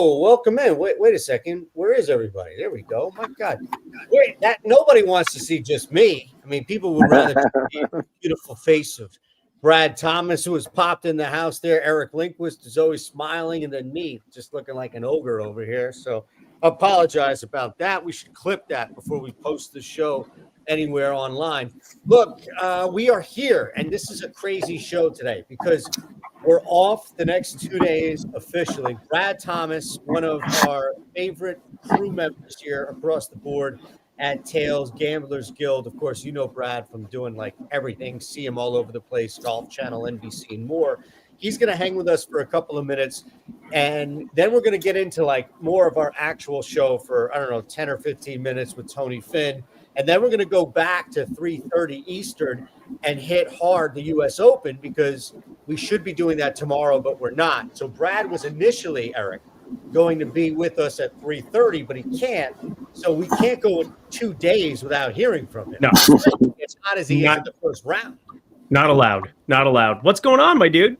Whoa, welcome in. Wait a second. Where is everybody? There we go. My God. Wait, that nobody wants to see just me. I mean, people would rather see the beautiful face of Brad Thomas, who has popped in the house there. Eric Lindquist is always smiling, and then me just looking like an ogre over here. So apologize about that. We should clip that before we post the show anywhere online. Look, we are here, and this is a crazy show today because we're off the next 2 days officially. Brad Thomas, one of our favorite crew members here across the board at Tails Gamblers Guild. Of course, you know Brad from doing like everything, see him all over the place, Golf Channel, NBC, and more. He's going to hang with us for a couple of minutes, and then we're going to get into like more of our actual show for, I don't know, 10 or 15 minutes with Tony Finn. And then we're going to go back to 3:30 Eastern and hit hard the U.S. Open because we should be doing that tomorrow, but we're not. So Brad was initially, Eric, going to be with us at 3:30, but he can't. So we can't go in 2 days without hearing from him. No. It's not as he is in the first round. Not allowed. Not allowed. What's going on, my dude?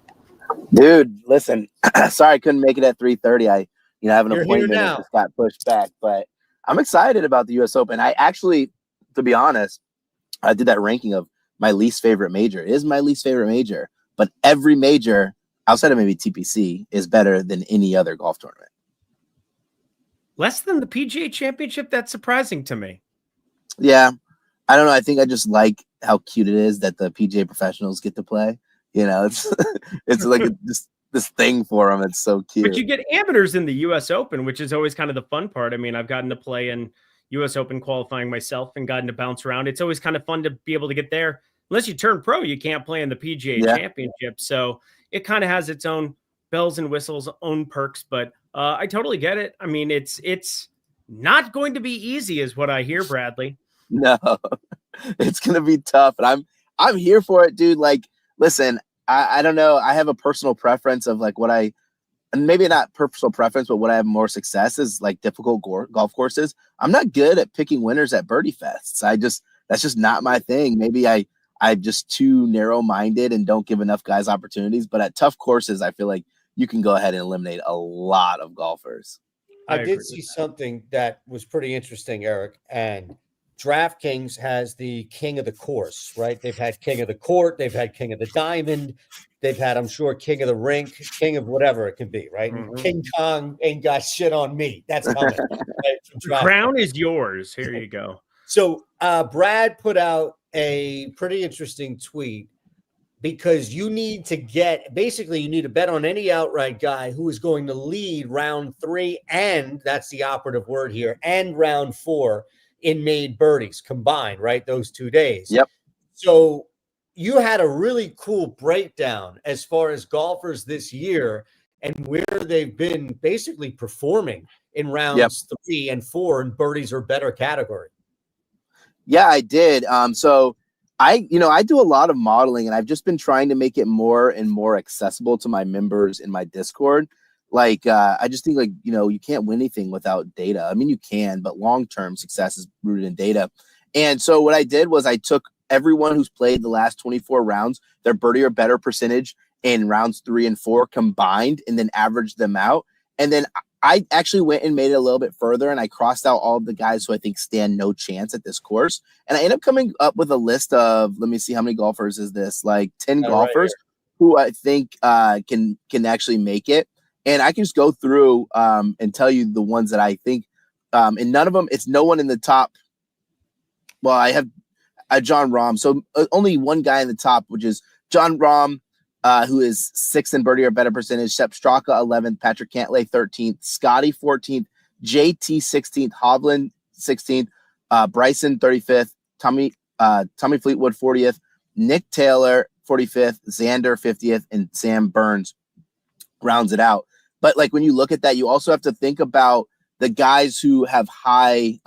Dude, listen, sorry I couldn't make it at 3:30. I have an You're appointment here that now. just got pushed back, but I'm excited about the U.S. Open. I actually, to be honest, I did that ranking of my least favorite major. It is my least favorite major, but every major outside of maybe TPC is better than any other golf tournament. Less than the PGA Championship? That's surprising to me. Yeah. I don't know. I think I just like how cute it is that the PGA professionals get to play. It's like this thing for them. It's so cute. But you get amateurs in the U.S. Open, which is always kind of the fun part. I mean, I've gotten to play in U.S. Open qualifying myself and gotten to bounce around. It's always kind of fun to be able to get there. Unless you turn pro, you can't play in the PGA Championship. So it kind of has its own bells and whistles, own perks. But I totally get it. I mean, it's not going to be easy is what I hear, Bradley. No, it's going to be tough. And I'm here for it, dude. Like, listen, I don't know. I have a personal preference of like and maybe not personal preference, but what I have more success is like difficult golf courses. I'm not good at picking winners at birdie fests. That's just not my thing. Maybe I'm just too narrow-minded and don't give enough guys opportunities. But at tough courses, I feel like you can go ahead and eliminate a lot of golfers. I did see something that was pretty interesting, Eric, and DraftKings has the king of the course, right? They've had king of the court, they've had king of the diamond, they've had, I'm sure, king of the rink, king of whatever it can be, right? Mm-hmm. King Kong ain't got shit on me. That's coming. The crown is yours. Here you go. So Brad put out a pretty interesting tweet because you need to bet on any outright guy who is going to lead round 3, and that's the operative word here, and round 4 in made birdies combined, right? Those 2 days. Yep. So you had a really cool breakdown as far as golfers this year and where they've been basically performing in rounds 3 and 4 in birdies or better category. Yeah, I did. So I do a lot of modeling, and I've just been trying to make it more and more accessible to my members in my Discord. Like, I just think you can't win anything without data. I mean, you can, but long-term success is rooted in data. And so what I did was I took everyone who's played the last 24 rounds, their birdie or better percentage in rounds 3 and 4 combined, and then averaged them out. And then I actually went and made it a little bit further, and I crossed out all of the guys who I think stand no chance at this course. And I ended up coming up with a list of, let me see, how many golfers is this? Like 10 golfers who I think can actually make it. And I can just go through and tell you the ones that I think, and none of them, it's no one in the top. Well, I have John Rahm. So only one guy in the top, which is John Rahm, who is 6th in birdie or better percentage. Sepp Straka, 11th. Patrick Cantlay, 13th. Scotty, 14th. JT, 16th. Hovland, 16th. Bryson, 35th. Tommy Fleetwood, 40th. Nick Taylor, 45th. Xander, 50th. And Sam Burns rounds it out. But like when you look at that, you also have to think about the guys who have high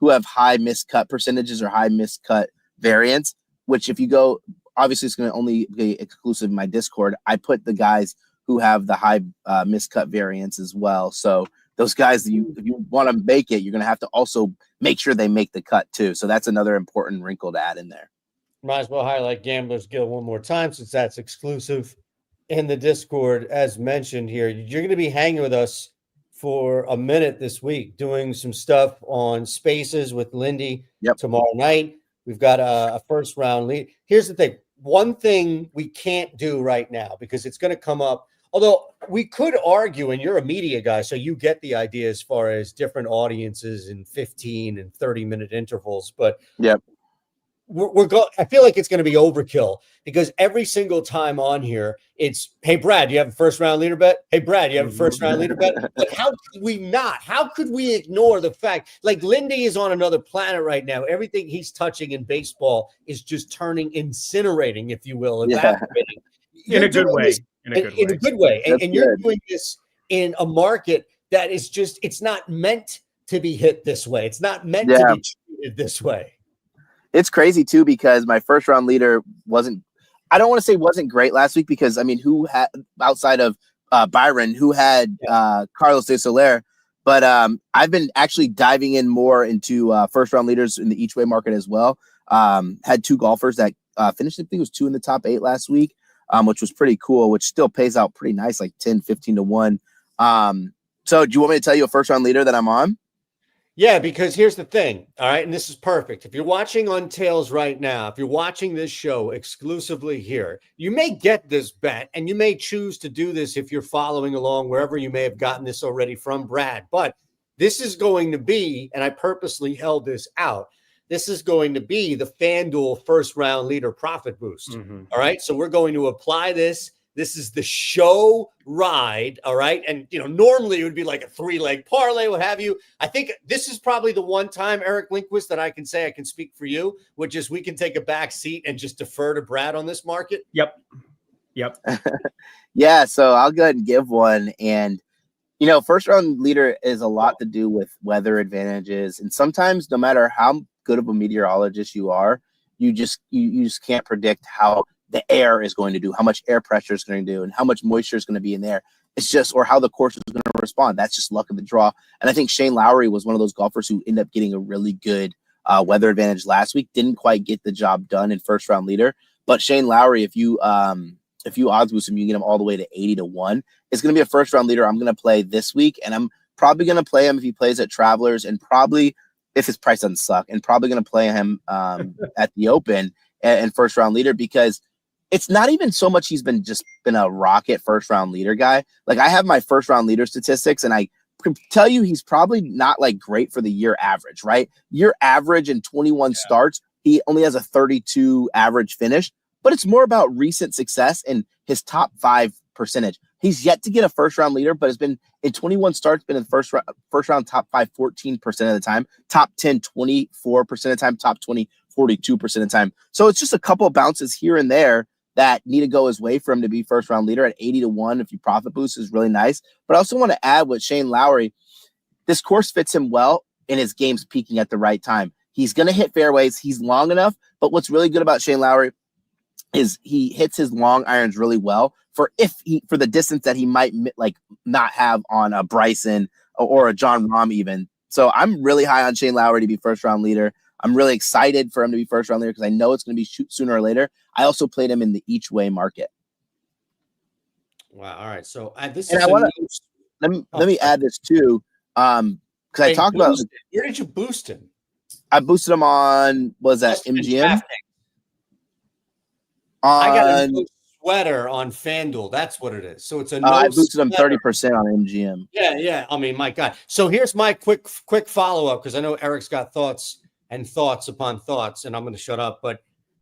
miscut percentages or high miscut variance, which if you go, obviously it's going to only be exclusive in my Discord. I put the guys who have the high miscut variance as well. So those guys, if you want to make it, you're going to have to also make sure they make the cut too. So that's another important wrinkle to add in there. Might as well highlight Gamblers Guild one more time since that's exclusive. in the Discord, as mentioned here, you're going to be hanging with us for a minute this week, doing some stuff on Spaces with Lindy tomorrow night. We've got a first round lead. Here's the thing. One thing we can't do right now, because it's going to come up, although we could argue, and you're a media guy, so you get the idea as far as different audiences in 15 and 30-minute intervals. But I feel like it's going to be overkill, because every single time on here, it's, hey, Brad, you have a first round leader bet? Hey, Brad, you have a first round leader bet? Like, how could we not? How could we ignore the fact, like, Lindy is on another planet right now. Everything he's touching in baseball is just turning, incinerating, if you will, evaporating. In a good way. In a good way. And you're doing this in a market that is just, it's not meant to be hit this way. It's not meant to be treated this way. It's crazy too, because my first round leader I don't want to say wasn't great last week, because I mean, who had, outside of Byron, who had Carlos de Soler, but I've been actually diving in more into first round leaders in the each way market as well. Had 2 golfers that finished, I think it was 2 in the top 8 last week, which was pretty cool, which still pays out pretty nice, like 10, 15 to 1. So do you want me to tell you a first round leader that I'm on? Yeah, because here's the thing, all right, and this is perfect. If you're watching on Tails right now, if you're watching this show exclusively here, you may get this bet, and you may choose to do this if you're following along wherever you may have gotten this already from Brad. But this is going to be, and I purposely held this out, this is going to be the FanDuel first round leader profit boost. All right, so we're going to apply this. This is the show ride, all right? And, you know, normally it would be like a 3-leg parlay, what have you. I think this is probably the one time, Eric Lindquist, that I can say I can speak for you, which is we can take a back seat and just defer to Brad on this market. Yep. Yeah, so I'll go ahead and give one. And, you know, first round leader is a lot to do with weather advantages. And sometimes, no matter how good of a meteorologist you are, you just can't predict how the air is going to do, how much air pressure is going to do, and how much moisture is going to be in there. It's just, or how the course is going to respond. That's just luck of the draw. And I think Shane Lowry was one of those golfers who ended up getting a really good weather advantage last week. Didn't quite get the job done in first round leader, but Shane Lowry, if you odds boost him, you can get him all the way to 80 to 1. It's going to be a first round leader I'm going to play this week, and I'm probably going to play him if he plays at Travelers, and probably if his price doesn't suck, and probably going to play him at the Open and first round leader, because it's not even so much he's been a rocket first round leader guy. Like, I have my first round leader statistics, and I can tell you he's probably not like great for the year average, right? Year average in 21 starts, he only has a 32 average finish, but it's more about recent success and his top 5 percentage. He's yet to get a first round leader, but has been in 21 starts, been in the first round top 5 14% of the time, top 10 24% of the time, top 20 42% of the time. So it's just a couple of bounces here and there that need to go his way for him to be first round leader at 80 to 1. If you profit boost is really nice. But I also want to add with Shane Lowry, this course fits him well, and his game's peaking at the right time. He's going to hit fairways. He's long enough. But what's really good about Shane Lowry is he hits his long irons really well for the distance that he might like not have on a Bryson or a John Rahm even. So I'm really high on Shane Lowry to be first round leader. I'm really excited for him to be first round leader because I know it's going to be sooner or later. I also played him in the each way market. Wow. All right. So let me add this too. Because I talked about, where did you boost him? I boosted him on, was that MGM? I got a no sweater on FanDuel. That's what it is. So it's a no I boosted him sweater. 30% on MGM. Yeah. I mean, my God. So here's my quick follow-up, because I know Eric's got thoughts upon thoughts, and I'm going to shut up. But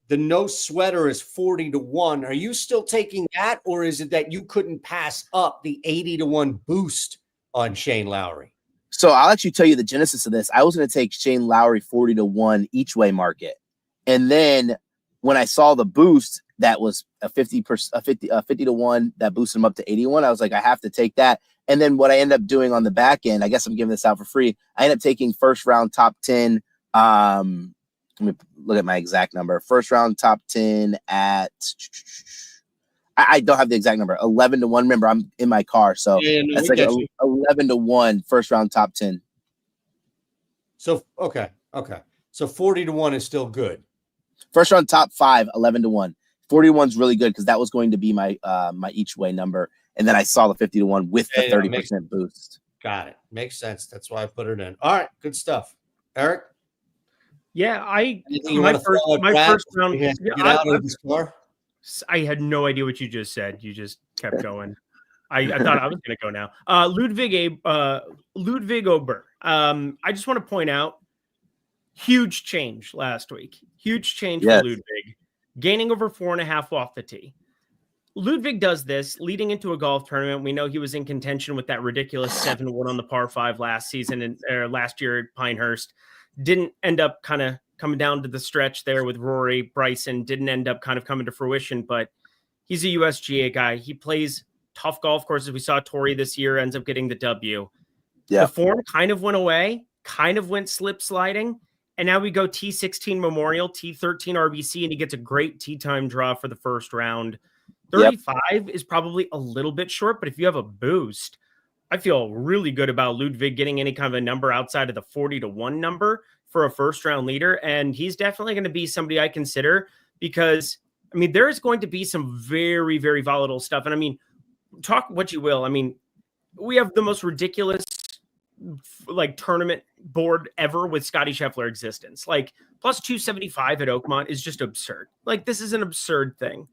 the no sweater is 40 to 1. Are you still taking that, or is it that you couldn't pass up the 80 to 1 boost on Shane Lowry? So I'll actually tell you the genesis of this. I was going to take Shane Lowry 40 to 1 each way market. And then when I saw the boost, that was a 50 to 1 that boosted him up to 81. I was like, I have to take that. And then what I ended up doing on the back end, I guess I'm giving this out for free. I ended up taking first round top 10. Let me look at my exact number. First round top 10 at, I don't have the exact number. 11 to 1. Remember, I'm in my car, so that's like 11 to 1 first round top 10. So okay. So 40 to 1 is still good. First round top 5, 11 to 1. 41's really good because that was going to be my my each way number, and then I saw the 50-1 with the 30% boost. Got it. Makes sense. That's why I put it in. All right, good stuff. Eric? Yeah, my first round. I had no idea what you just said. You just kept going. I thought I was going to go now. Ludwig Ober. I just want to point out, huge change last week. Huge change for Ludwig, gaining over 4.5 off the tee. Ludwig does this leading into a golf tournament. We know he was in contention with that ridiculous 7-1 on the par 5 last season and last year at Pinehurst. Didn't end up kind of coming down to the stretch there with Rory. Bryson didn't end up kind of coming to fruition, but he's a USGA guy. He plays tough golf courses. We saw Torrey this year ends up getting the W. Yeah. The form kind of went away, kind of went slip sliding. And now we go T16 Memorial, T13 RBC, and he gets a great tee time draw for the first round. 35 is probably a little bit short, but if you have a boost, I feel really good about Ludwig getting any kind of a number outside of the 40-1 number for a first round leader. And he's definitely going to be somebody I consider because, I mean, there's going to be some very, very volatile stuff. And I mean, talk what you will. I mean, we have the most ridiculous like tournament board ever with Scotty Scheffler existence. Like plus 275 at Oakmont is just absurd. Like this is an absurd thing.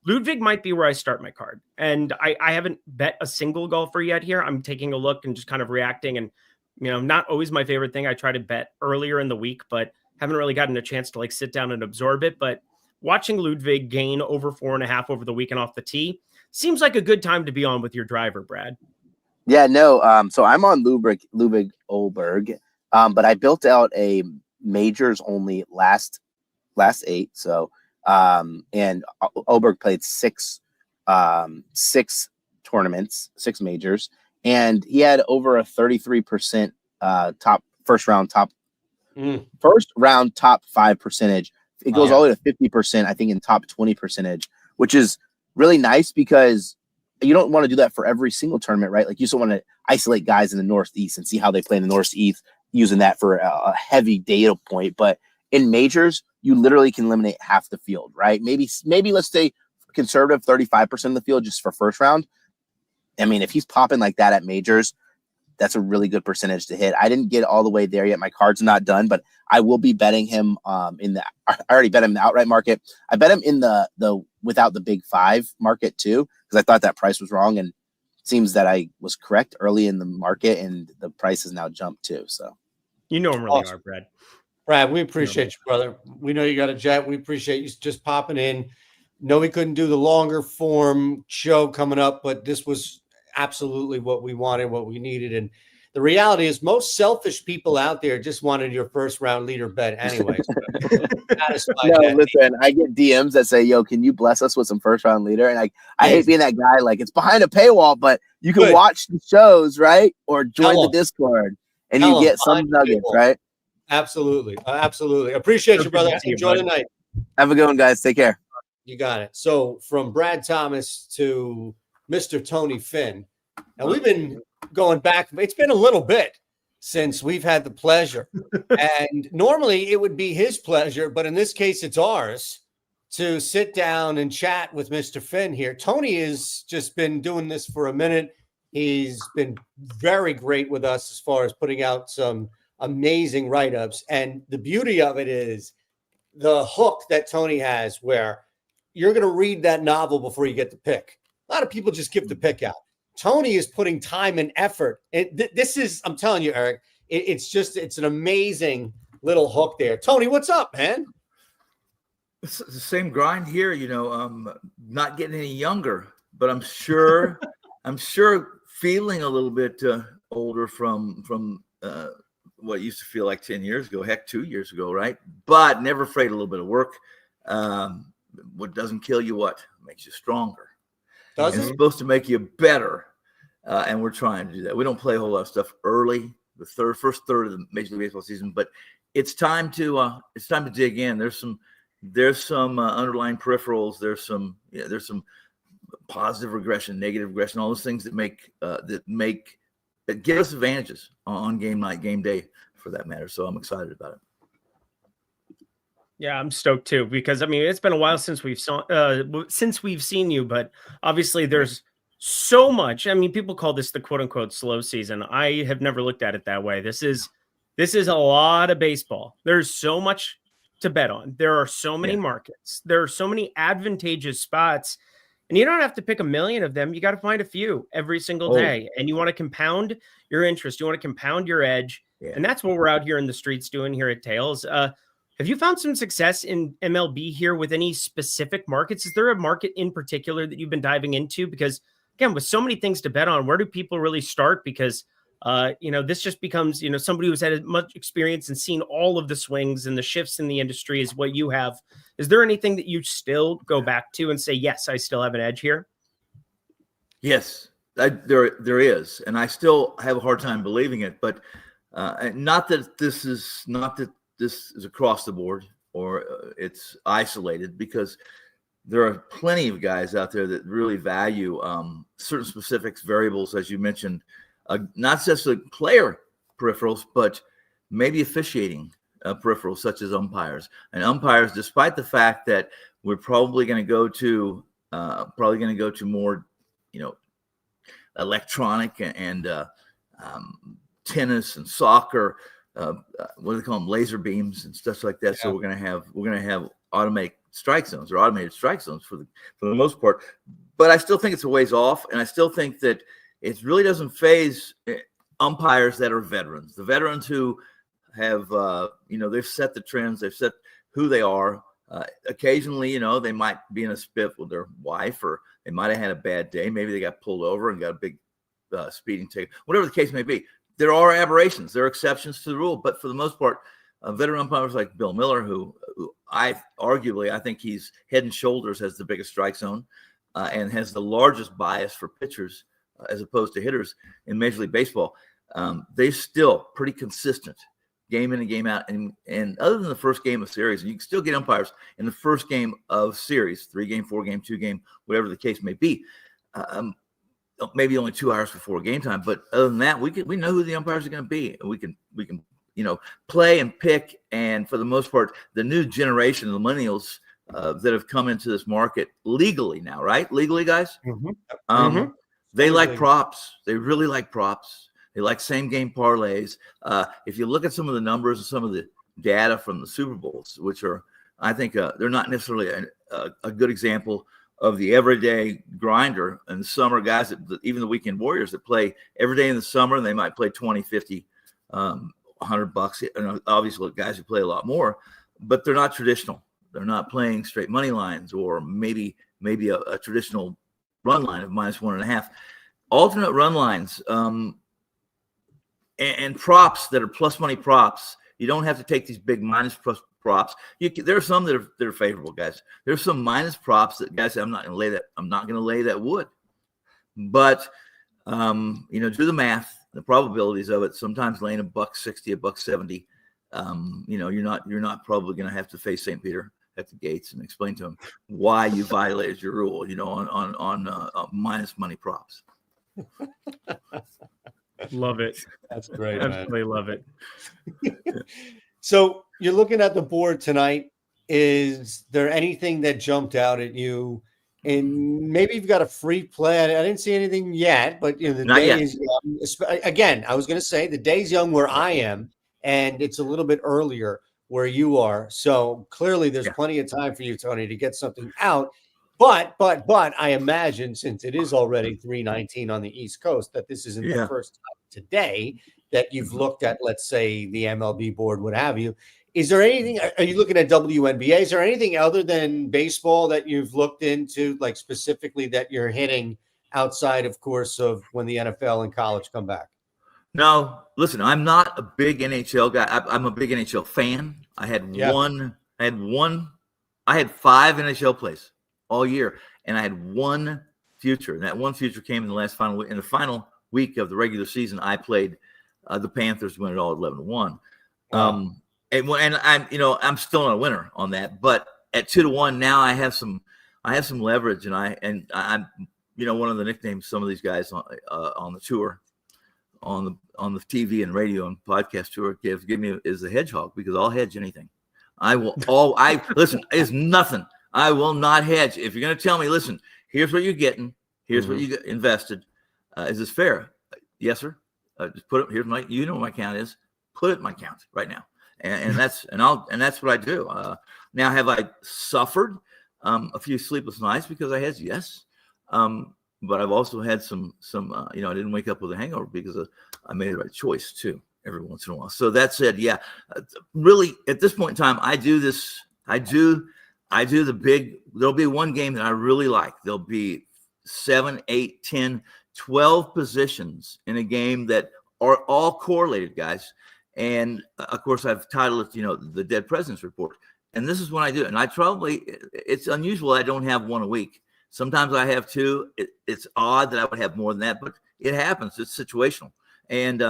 Ludwig might be where I start my card. And I haven't bet a single golfer yet here. I'm taking a look and just kind of reacting. And, you know, not always my favorite thing. I try to bet earlier in the week, but haven't really gotten a chance to like sit down and absorb it. But watching Ludwig gain over 4.5 over the weekend off the tee seems like a good time to be on with your driver, Brad. Yeah, no. So I'm on Ludwig Oberg, but I built out a majors only last 8. So, and Oberg played six tournaments, 6 majors, and he had over a 33% first round top 5 percentage. It goes all the way to 50%, I think, in top 20 percentage, which is really nice because you don't want to do that for every single tournament, right? Like you just want to isolate guys in the Northeast and see how they play in the Northeast using that for a heavy data point. But in majors, you literally can eliminate half the field, right? Maybe let's say conservative 35% of the field just for first round. I mean, if he's popping like that at majors, that's a really good percentage to hit. I didn't get all the way there yet. My card's not done, but I will be betting him I already bet him in the outright market. I bet him in the without the big 5 market too, because I thought that price was wrong, and it seems that I was correct early in the market, and the price has now jumped too. So you know him really are, Brad. Brad, we appreciate you, brother. We know you got a jet. We appreciate you just popping in. No, we couldn't do the longer form show coming up, but this was absolutely what we wanted, what we needed. And the reality is most selfish people out there just wanted your first round leader bet anyways. No, listen, I get DMs that say, yo, can you bless us with some first round leader? And I hate being that guy. Like, it's behind a paywall, but you can watch the shows, right? Or join the Discord and you get some nuggets, right? Absolutely. Absolutely. Appreciate you, brother. Enjoy the night. Have a good one, guys. Take care. You got it. So from Brad Thomas to Mr. Tony Finn, and we've been going back. It's been a little bit since we've had the pleasure. And normally it would be his pleasure, but in this case, it's ours to sit down and chat with Mr. Finn here. Tony has just been doing this for a minute. He's been very great with us as far as putting out some amazing write-ups. And the beauty of it is the hook that Tony has where you're going to read that novel before you get the pick. A lot of people just give the pick out. Tony is putting time and effort. This is, I'm telling you, Eric, it's an amazing little hook there. Tony, what's up, man? It's the same grind here, not getting any younger, but I'm sure feeling a little bit older from what used to feel like 10 years ago, heck, 2 years ago, right? But never afraid of a little bit of work. What doesn't kill you, what makes you stronger. It's supposed to make you better, and we're trying to do that. We don't play a whole lot of stuff early, the first third of the Major League Baseball season, but it's time to dig in. There's some underlying peripherals. There's some positive regression, negative regression, all those things that give us advantages on game night, game day, for that matter. So I'm excited about it. Yeah, I'm stoked too, because I mean it's been a while since we've seen you, but obviously there's so much. I mean, people call this the quote unquote slow season. I have never looked at it that way. This is a lot of baseball. There's so much to bet on. There are so many markets. There are so many advantageous spots. And you don't have to pick a million of them. You got to find a few every single day. And you want to compound your interest. You want to compound your edge. Yeah. And that's what we're out here in the streets doing here at Tails. Have you found some success in MLB here with any specific markets? Is there a market in particular that you've been diving into? Because again, with so many things to bet on, where do people really start? Because this just becomes, somebody who's had as much experience and seen all of the swings and the shifts in the industry is what you have. Is there anything that you still go back to and say, yes, I still have an edge here? Yes, there is. And I still have a hard time believing it, but not that this is across the board or it's isolated, because there are plenty of guys out there that really value certain specifics, variables, as you mentioned, not just the player peripherals, but maybe officiating peripherals such as umpires. And umpires, despite the fact that we're probably going to go to more, electronic and tennis and soccer, what do they call them, laser beams and stuff like that. Yeah. So we're going to have automatic strike zones or automated strike zones for the most part. But I still think it's a ways off, and I still think that it really doesn't phase umpires that are veterans. The veterans who have, they've set the trends, they've set who they are. Occasionally, they might be in a spiff with their wife, or they might have had a bad day. Maybe they got pulled over and got a big speeding ticket, whatever the case may be. There are aberrations. There are exceptions to the rule. But for the most part, veteran umpires like Bill Miller, who I think he's head and shoulders has the biggest strike zone and has the largest bias for pitchers as opposed to hitters in Major League Baseball. They're still pretty consistent game in and game out. And other than the first game of series, and you can still get umpires in the first game of series, 3-game, 4-game, 2-game, whatever the case may be. Maybe only 2 hours before game time. But other than that, we know who the umpires are going to be. And we can play and pick. And for the most part, the new generation of the millennials that have come into this market legally now, right? Legally, guys? Mm-hmm. They like props. They really like props. They like same game parlays. If you look at some of the numbers and some of the data from the Super Bowls, which are, I think, they're not necessarily a good example of the everyday grinder and the summer guys, even the weekend warriors that play every day in the summer, and they might play 20, 50, $100. And obviously, guys who play a lot more, but they're not traditional. They're not playing straight money lines or maybe a traditional run line of -1.5. Alternate run lines and props that are plus money props. You don't have to take these big minus plus props. There are some that are favorable, guys. There's some minus props that guys say, I'm not going to lay that wood. But do the math, the probabilities of it. Sometimes laying $1.60, $1.70. You're not probably going to have to face St. Peter at the gates and explain to him why you violated your rule. On minus money props. Love it. That's great. Absolutely love it. So you're looking at the board tonight. Is there anything that jumped out at you? And maybe you've got a free play. I didn't see anything yet, but the Not day yet. is young. Again, I was going to say the day's young where I am, and it's a little bit earlier where you are. So clearly there's plenty of time for you, Tony, to get something out. But I imagine, since it is already 3:19 on the East Coast, that this isn't the first time today that you've looked at, let's say, the MLB board, what have you. Is there anything? Are you looking at WNBA? Is there anything other than baseball that you've looked into, like specifically that you're hitting outside, of course, of when the NFL and college come back? No, listen, I'm not a big NHL guy. I'm a big NHL fan. I had 5 NHL plays all year, and I had one future. And that one future came in the final week of the regular season. I played the Panthers, win it all 11-1. Wow. And I'm still not a winner on that, but at 2-1 now I have some leverage, and I'm one of the nicknames some of these guys on the tour, on the TV and radio and podcast tour give me is the hedgehog, because I'll hedge anything. I will listen, it's nothing. I will not hedge. If you're going to tell me, listen, here's what you're getting. Here's what you got invested. Is this fair? Yes, sir. Just put it, here's my, you know what my account is. Put it in my account right now. And that's what I do. Now, have I suffered a few sleepless nights because I hedged? Yes. But I've also had some I didn't wake up with a hangover because I made the right choice too every once in a while. So that said, yeah, really at this point in time, I do this. I do the big. There'll be one game that I really like. There'll be 7, 8, 10, 12 positions in a game that are all correlated, guys. And of course, I've titled it, the Dead Presidents Report. And this is what I do. And it's unusual. I don't have one a week. Sometimes I have two. It's odd that I would have more than that, but it happens. It's situational. And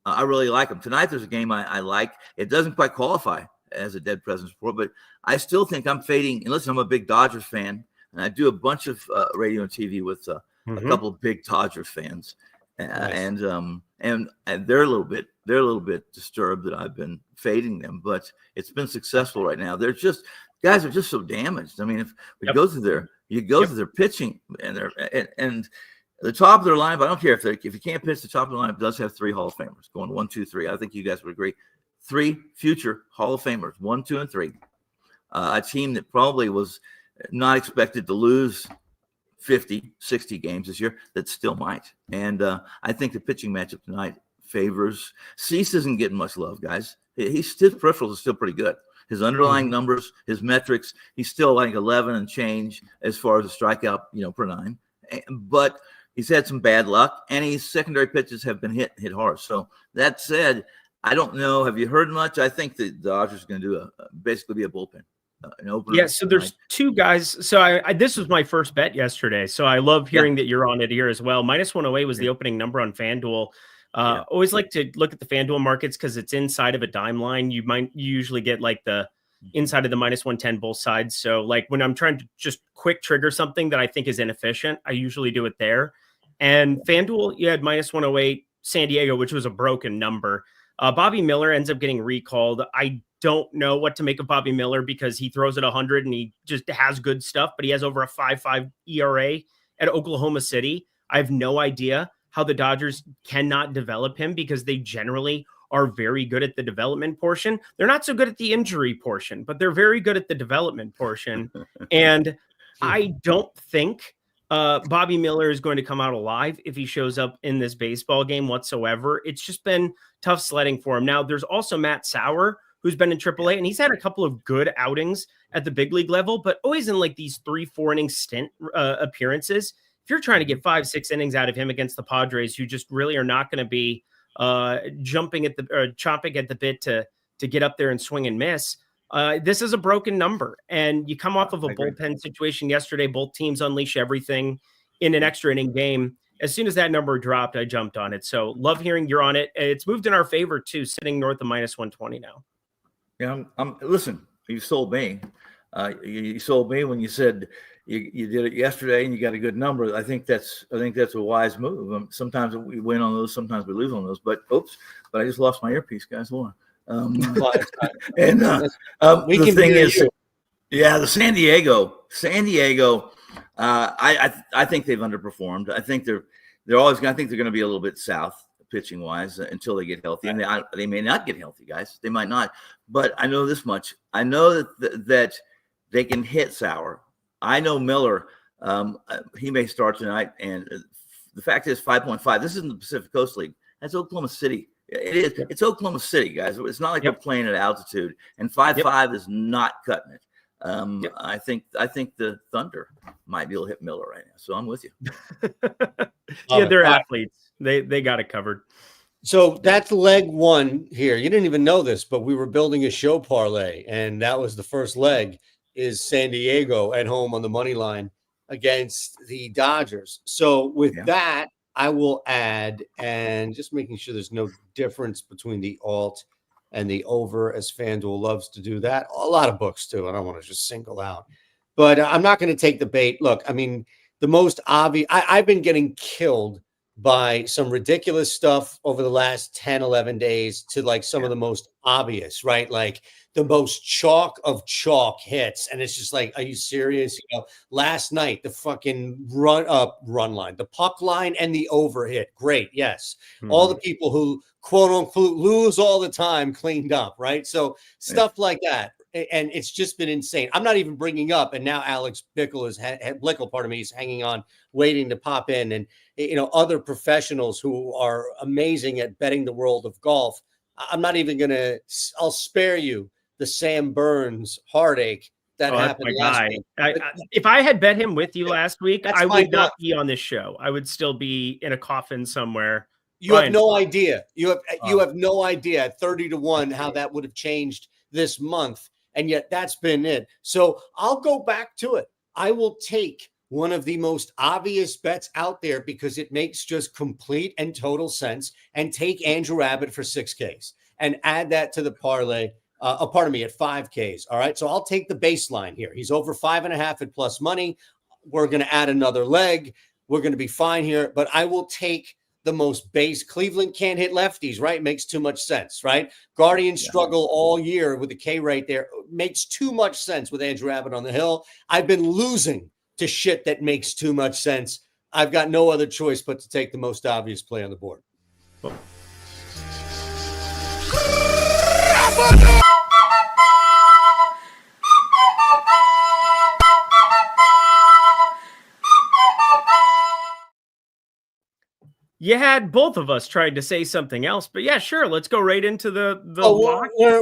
I really like them. Tonight, there's a game I like. It doesn't quite qualify as a Dead Presidents Report, but I still think I'm fading. And listen, I'm a big Dodgers fan, and I do a bunch of radio and TV with a couple of big Dodgers fans. Nice. And they're a little bit disturbed that I've been fading them, but it's been successful right now. They're just guys are just so damaged. I mean, if we go through their pitching and the top of their lineup, I don't care if you can't pitch, the top of the lineup does have 3 Hall of Famers going 1, 2, 3. I think you guys would agree. 3 future Hall of Famers, 1, 2, and 3. A team that probably was not expected to lose 50, 60 games this year that still might. And I think the pitching matchup tonight favors. Cease isn't getting much love, guys. His peripherals are still pretty good. His underlying numbers, his metrics, he's still like 11 and change as far as a strikeout, per 9. But he's had some bad luck, and his secondary pitches have been hit hard. So that said, I don't know. Have you heard much? I think the Dodgers are going to do basically be a bullpen. An opener. Yeah, so there's 2 guys. So I this was my first bet yesterday. So I love hearing that you're on it here as well. -108 was the opening number on FanDuel. Always like to look at the FanDuel markets because it's inside of a dime line. You usually get like the inside of the -110 both sides. So like when I'm trying to just quick trigger something that I think is inefficient, I usually do it there. And FanDuel, you had -108 San Diego, which was a broken number. Bobby Miller ends up getting recalled. I don't know what to make of Bobby Miller because he throws at 100 and he just has good stuff, but he has over a 5.5 ERA at Oklahoma City. I have no idea how the Dodgers cannot develop him because they generally are very good at the development portion. They're not so good at the injury portion, but they're very good at the development portion. And I don't think Bobby Miller is going to come out alive if he shows up in this baseball game whatsoever. It's just been tough sledding for him. Now, there's also Matt Sauer, who's been in AAA, and he's had a couple of good outings at the big league level, but always in like these 3-4 inning stint appearances. If you're trying to get 5-6 innings out of him against the Padres, who just really are not going to be chomping at the bit to get up there and swing and miss, this is a broken number. And you come off of a bullpen situation yesterday. Both teams unleash everything in an extra inning game. As soon as that number dropped, I jumped on it. So love hearing you're on it. It's moved in our favor too, sitting north of -120 now. Yeah, listen, you sold me. You sold me when you said you did it yesterday and you got a good number. I think that's a wise move. Sometimes we win on those, sometimes we lose on those. But I just lost my earpiece, guys. Hold on. The thing is, the San Diego. I think they've underperformed. I think they're going to be a little bit south pitching wise until they get healthy, and they may not get healthy, guys. They might not, but I know this much. I know that they can hit Sauer. I know Miller. He may start tonight, and the fact is 5.5. This isn't the Pacific Coast League. That's Oklahoma City. It is. It's Oklahoma City, guys. It's not like we're playing at altitude, and 5.5 is not cutting it. I think the Thunder might be able to hit Miller right now. So I'm with you. They're athletes. They got it covered. So that's leg 1 here. You didn't even know this, but we were building a show parlay, and that was the first leg is San Diego at home on the money line against the Dodgers. So with that, I will add, and just making sure there's no difference between the alt and the over, as FanDuel loves to do that. A lot of books too. I don't want to just single out, but I'm not going to take the bait. Look, I mean, the most obvious, I've been getting killed by some ridiculous stuff over the last 10, 11 days to like some of the most obvious, right? Like the most chalk of chalk hits. And it's just like, are you serious? You know, last night, the fucking run line, the puck line and the over hit. Great. Yes. All the people who quote unquote lose all the time cleaned up, right? So stuff like that. And it's just been insane. I'm not even bringing up, and now Alex Bickle is hanging on, waiting to pop in, and you know other professionals who are amazing at betting the world of golf. I'm not even gonna. I'll spare you the Sam Burns heartache that happened last week. If I had bet him with you last week, I would not not be on this show. I would still be in a coffin somewhere. You have no idea. You have no idea at 30-1 how that would have changed this month. And yet that's been it. So I'll go back to it. I will take one of the most obvious bets out there because it makes just complete and total sense, and take Andrew Abbott for 6Ks and add that to the parlay. At 5Ks. All right. So I'll take the baseline here. He's over 5.5 at plus money. We're going to add another leg. We're going to be fine here, but I will take the most base. Cleveland can't hit lefties, right? Makes too much sense, right? Guardians struggle all year with the K right there. Makes too much sense with Andrew Abbott on the hill. I've been losing to shit that makes too much sense. I've got no other choice but to take the most obvious play on the board. You had both of us trying to say something else, but yeah, sure. Let's go right into the.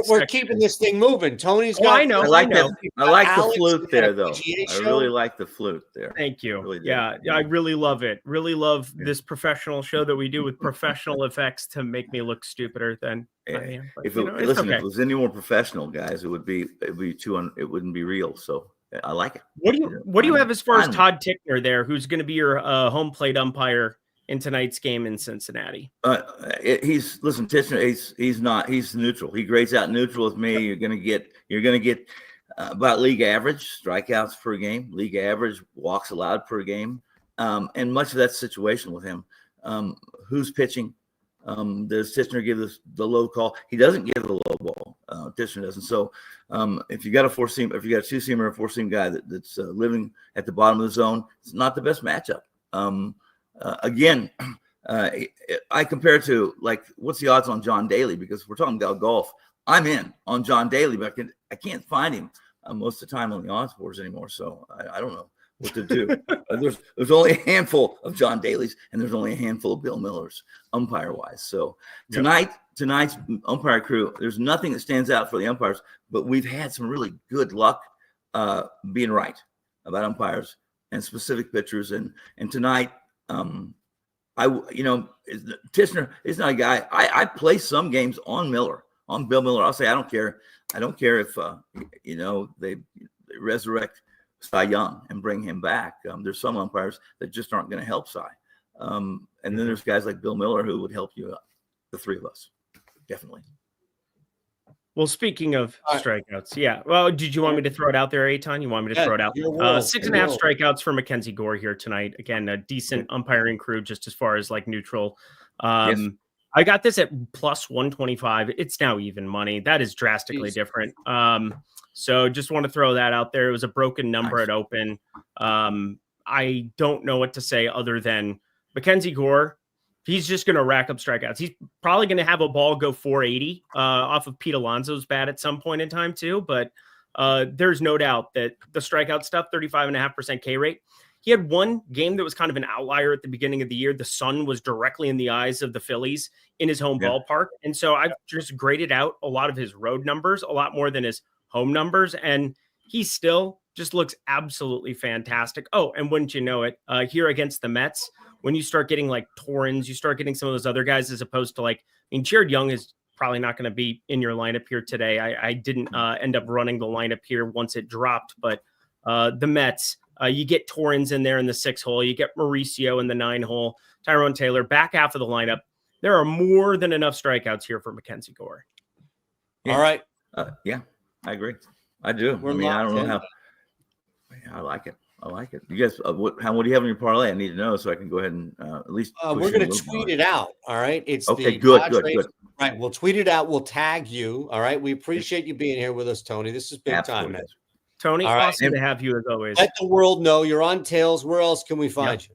We're keeping this thing moving. Tony's got. I know. I like the flute there, though. I really like the flute there. Thank you. Really I really love it. Really love this professional show that we do with professional effects to make me look stupider than I am. But, if it was any more professional, guys, it would be it wouldn't be real. So I like it. What do you have as far as Todd Tickner there, who's going to be your home plate umpire in tonight's game in Cincinnati? Tickner. He's neutral. He grades out neutral with me. You're gonna get about league average strikeouts per game, league average walks allowed per game, and much of that situation with him. Who's pitching? Does Tickner give the low call? He doesn't give the low ball. Tickner doesn't. So if you got a two-seamer or a four-seam guy that's living at the bottom of the zone, it's not the best matchup. Again, I compare it to like, what's the odds on John Daly? Because we're talking about golf. I'm in on John Daly, but I can't find him most of the time on the odds boards anymore. So I don't know what to do. There's only a handful of John Dalys, and there's only a handful of Bill Millers umpire wise. So tonight's umpire crew, there's nothing that stands out for the umpires, but we've had some really good luck being right about umpires and specific pitchers. And tonight, Tickner is not a guy. I play some games on Bill Miller. I'll say I don't care if they resurrect Cy Young and bring him back. There's some umpires that just aren't going to help Cy, and then there's guys like Bill Miller who would help you. The three of us, definitely. Well, speaking of strikeouts, yeah. Well, did you want me to throw it out there, Eitan? You want me to throw it out? 6.5 strikeouts for Mackenzie Gore here tonight. Again, a decent umpiring crew just as far as like neutral. Yes. I got this at plus 125. It's now even money. That is drastically different. So just want to throw that out there. It was a broken number at open. I don't know what to say other than Mackenzie Gore. He's just going to rack up strikeouts. He's probably going to have a ball go 480 off of Pete Alonso's bat at some point in time too. But there's no doubt that the strikeout stuff, 35.5% K rate. He had one game that was kind of an outlier at the beginning of the year. The sun was directly in the eyes of the Phillies in his home ballpark. And so I've just graded out a lot of his road numbers, a lot more than his home numbers. And he still just looks absolutely fantastic. Oh, and wouldn't you know it, here against the Mets, when you start getting like Torrens, you start getting some of those other guys as opposed to like, Jared Young is probably not going to be in your lineup here today. I didn't end up running the lineup here once it dropped, but the Mets, you get Torrens in there in the 6 hole, you get Mauricio in the 9 hole, Tyrone Taylor, back half of the lineup. There are more than enough strikeouts here for Mackenzie Gore. Yeah. All right. I agree. I do. I don't know how. I like it. I like it. You guys, what do you have in your parlay? I need to know so I can go ahead and at least. We're going to tweet it out. All right. It's okay. the Good. Right. We'll tweet it out. We'll tag you. All right. We appreciate you being here with us, Tony. This is big time, man. Tony, all right. Awesome to have you as always. Let the world know you're on Tails. Where else can we find you?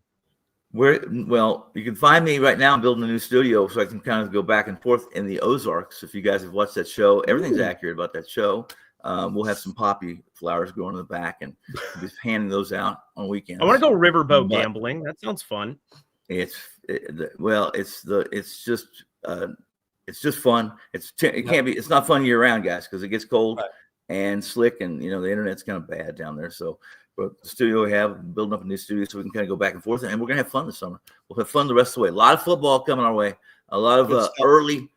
Well, you can find me right now. I'm building a new studio so I can kind of go back and forth in the Ozarks. If you guys have watched that show, everything's accurate about that show. We'll have some poppy flowers growing in the back and just handing those out on weekends. I want to go riverboat gambling. That sounds fun. It's just fun. It's not fun year round, guys, because it gets cold and slick, and the internet's kind of bad down there. So, but the studio we have, building up a new studio so we can kind of go back and forth, and we're gonna have fun this summer. We'll have fun the rest of the way. A lot of football coming our way. A lot of early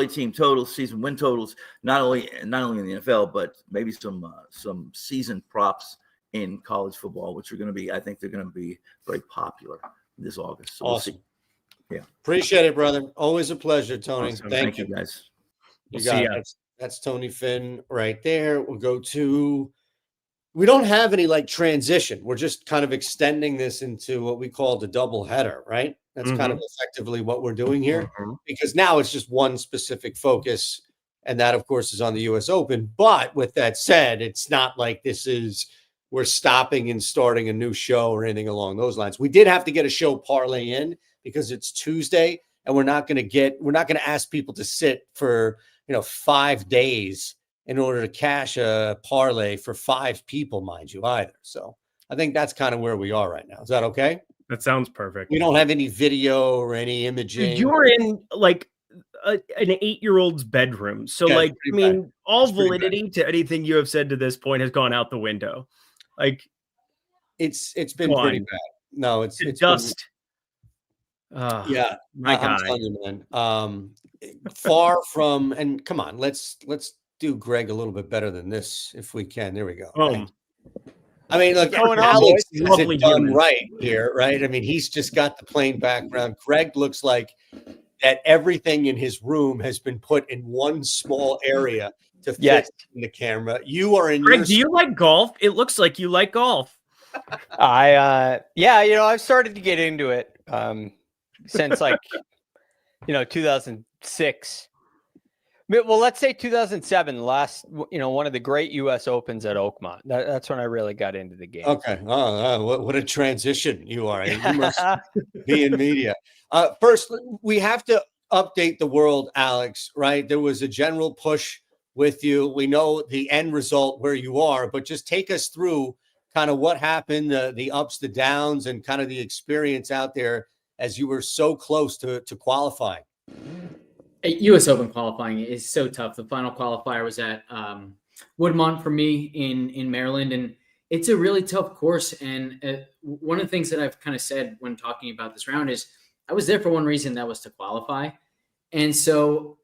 team totals, season win totals, not only in the NFL, but maybe some season props in college football, which I think they're going to be very popular this August. So awesome. We'll see. Appreciate it, brother. Always a pleasure, Tony. Awesome. Thank you, guys. You got it. That's Tony Finn right there. We'll go to. We don't have any transition. We're just kind of extending this into what we call the double header, right? That's kind of effectively what we're doing here, because now it's just one specific focus, and that, of course, is on the U.S. Open. But with that said, it's not like we're stopping and starting a new show or anything along those lines. We did have to get a show parlay in because it's Tuesday, and we're not going to ask people to sit for 5 days in order to cash a parlay for 5 people, mind you, either. So I think that's kind of where we are right now. Is that okay? That sounds perfect. We don't have any video or any imaging. You're in an 8-year-old's bedroom. So all validity to anything you have said to this point has gone out the window. It's been pretty bad. No, it's dust. Yeah, my God. I'm telling you, man. Far from, and come on, let's do Greg a little bit better than this if we can. There we go. I mean, look, Alex has it done right here, right? I mean, he's just got the plain background. Greg looks like that everything in his room has been put in one small area to fit in the camera. You are in. Greg, do you like golf? It looks like you like golf. I've started to get into it since 2006. Well, let's say 2007, one of the great U.S. Opens at Oakmont. That's when I really got into the game. Okay. What a transition you are. You must be in media. First, we have to update the world, Alex, right? There was a general push with you. We know the end result where you are, but just take us through kind of what happened, the ups, the downs, and kind of the experience out there as you were so close to qualifying. U.S. Open qualifying is so tough. The final qualifier was at Woodmont for me in Maryland, and it's a really tough course. And one of the things that I've kind of said when talking about this round is I was there for one reason, that was to qualify. And so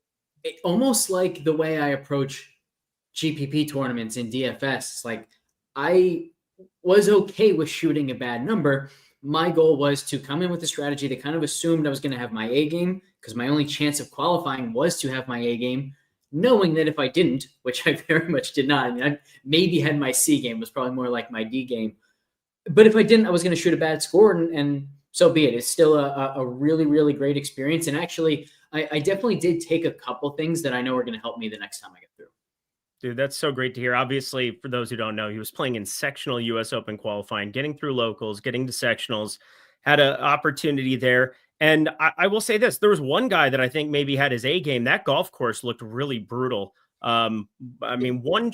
almost like the way I approach GPP tournaments in DFS, it's I was okay with shooting a bad number. My goal was to come in with a strategy that kind of assumed I was going to have my A game, because my only chance of qualifying was to have my A game, knowing that if I didn't, which I very much did not, I maybe had my C game, was probably more like my D game. But if I didn't, I was going to shoot a bad score, and so be it. It's still a really, really great experience. And actually, I definitely did take a couple things that I know are going to help me the next time I get through. Dude, that's so great to hear. Obviously, for those who don't know, he was playing in sectional U.S. Open qualifying, getting through locals, getting to sectionals, had an opportunity there. And I will say this, there was one guy that I think maybe had his A game. That golf course looked really brutal. I mean, one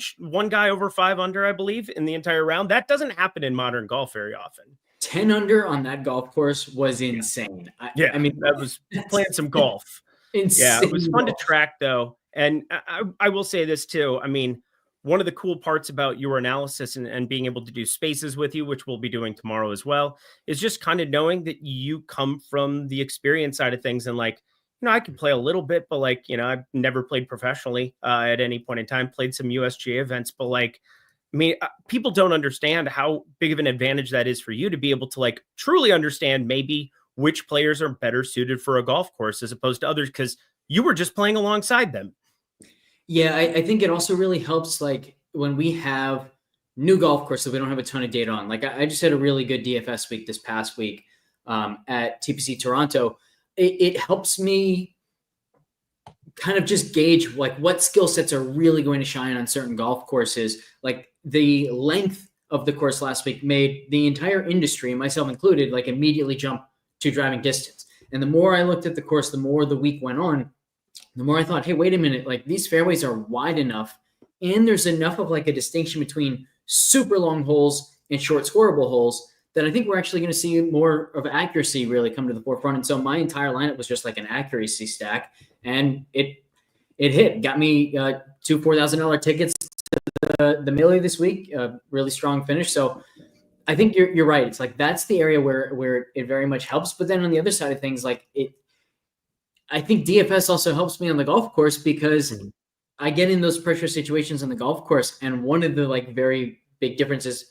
guy over 5 under, I believe, in the entire round. That doesn't happen in modern golf very often. 10 under on that golf course was insane. I mean, that was playing some golf. Insane. Yeah, it was fun to track, though. And I will say this, too. I mean, one of the cool parts about your analysis and being able to do spaces with you, which we'll be doing tomorrow as well, is just kind of knowing that you come from the experience side of things. And I can play a little bit, but I've never played professionally at any point in time, played some USGA events, but people don't understand how big of an advantage that is for you to be able to truly understand maybe which players are better suited for a golf course as opposed to others, because you were just playing alongside them. Yeah, I think it also really helps when we have new golf course that we don't have a ton of data on. Like I just had a really good DFS week this past week at TPC Toronto. It helps me kind of just gauge like what skill sets are really going to shine on certain golf courses. Like the length of the course last week made the entire industry, myself included, like immediately jump to driving distance. And the more I looked at the course, the more the week went on, the more I thought, hey, wait a minute, like these fairways are wide enough and there's enough of like a distinction between super long holes and short scoreable holes that I think we're actually going to see more of accuracy really come to the forefront. And so my entire lineup was just like an accuracy stack, and it hit. Got me two $4,000 tickets to the Millie this week. Really strong finish. So I think you're right. It's like that's the area where it very much helps. But then on the other side of things, like I think DFS also helps me on the golf course because I get in those pressure situations on the golf course, and one of the like very big differences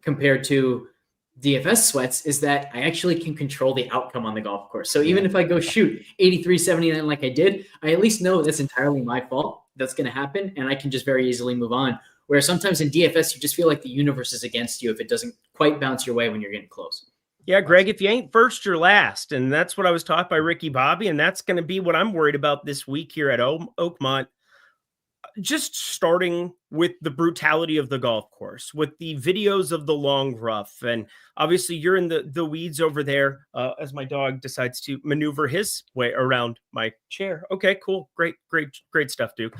compared to DFS sweats is that I actually can control the outcome on the golf course. So even if I go shoot 83, 79 like I did, I at least know that's entirely my fault. That's going to happen, and I can just very easily move on. Whereas sometimes in DFS, you just feel like the universe is against you if it doesn't quite bounce your way when you're getting close. Yeah, Greg, if you ain't first, you're last. And that's what I was taught by Ricky Bobby, and that's going to be what I'm worried about this week here at Oakmont. Just starting with the brutality of the golf course, with the videos of the long rough. And obviously you're in the weeds over there as my dog decides to maneuver his way around my chair. Okay, cool. Great stuff, Duke.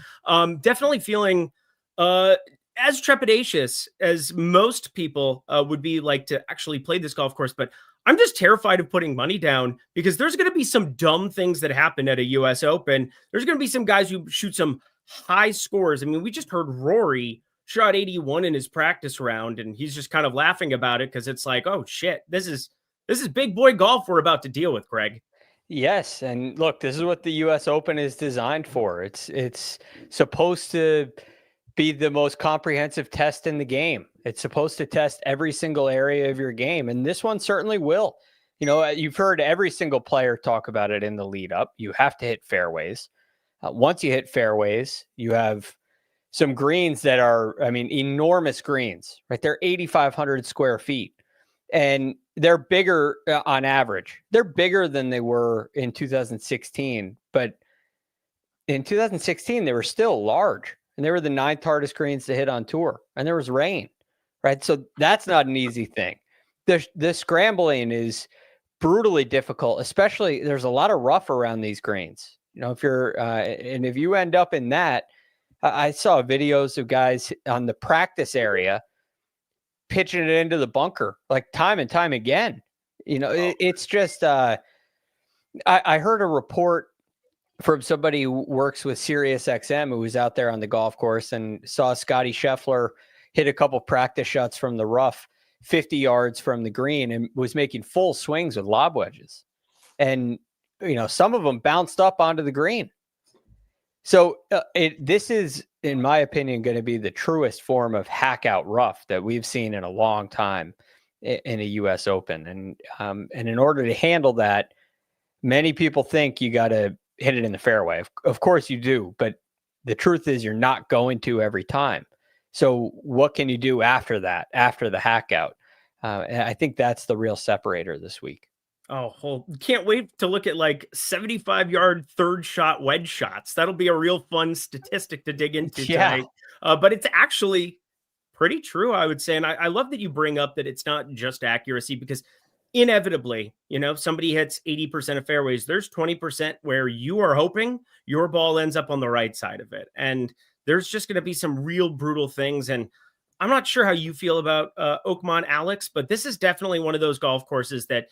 Definitely feeling as trepidatious as most people would be like to actually play this golf course. But I'm just terrified of putting money down because there's going to be some dumb things that happen at a US Open. There's going to be some guys who shoot some high scores. I mean, we just heard Rory shot 81 in his practice round, and he's just kind of laughing about it because it's like, oh shit, this is big boy golf we're about to deal with, Greg. Yes, and look, this is what the US Open is designed for. It's supposed to be the most comprehensive test in the game. It's supposed to test every single area of your game, and this one certainly will. You know, you've heard every single player talk about it in the lead up. You have to hit fairways. Once you hit fairways, you have some greens that are, I mean, enormous greens, right? They're 8,500 square feet, and they're bigger on average. They're bigger than they were in 2016, but in 2016, they were still large, and they were the 9th hardest greens to hit on tour, and there was rain, right? So that's not an easy thing. The scrambling is brutally difficult, especially there's a lot of rough around these greens. You know, if you're, and if you end up in that, I saw videos of guys on the practice area pitching it into the bunker, like time and time again. You know, it's just, I heard a report from somebody who works with SiriusXM who was out there on the golf course and saw Scotty Scheffler hit a couple practice shots from the rough 50 yards from the green and was making full swings with lob wedges. And you know, some of them bounced up onto the green. So this is, in my opinion, going to be the truest form of hack out rough that we've seen in a long time in a US Open. And in order to handle that, many people think you got to hit it in the fairway. Of course you do, but the truth is you're not going to every time. So what can you do after that, after the hack out? And I think that's the real separator this week. Oh, can't wait to look at like 75-yard third shot wedge shots. That'll be a real fun statistic to dig into tonight. But it's actually pretty true, I would say. And I love that you bring up that it's not just accuracy because inevitably, you know, somebody hits 80% of fairways. There's 20% where you are hoping your ball ends up on the right side of it. And there's just going to be some real brutal things. And I'm not sure how you feel about Oakmont, Alex, but this is definitely one of those golf courses that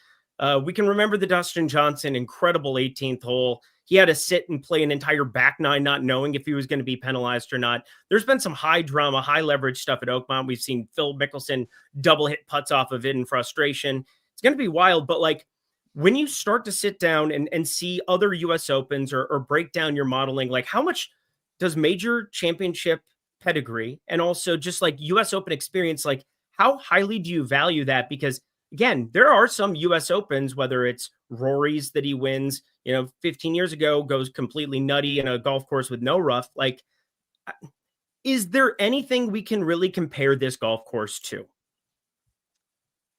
we can remember the Dustin Johnson incredible 18th hole. He had to sit and play an entire back nine, not knowing if he was going to be penalized or not. There's been some high drama, high leverage stuff at Oakmont. We've seen Phil Mickelson double hit putts off of it in frustration. It's going to be wild. But like when you start to sit down and see other US Opens or break down your modeling, like how much does major championship pedigree and also just like US Open experience, like how highly do you value that? Because again, there are some US Opens, whether it's Rory's that he wins, 15 years ago, goes completely nutty in a golf course with no rough. Like is there anything we can really compare this golf course to?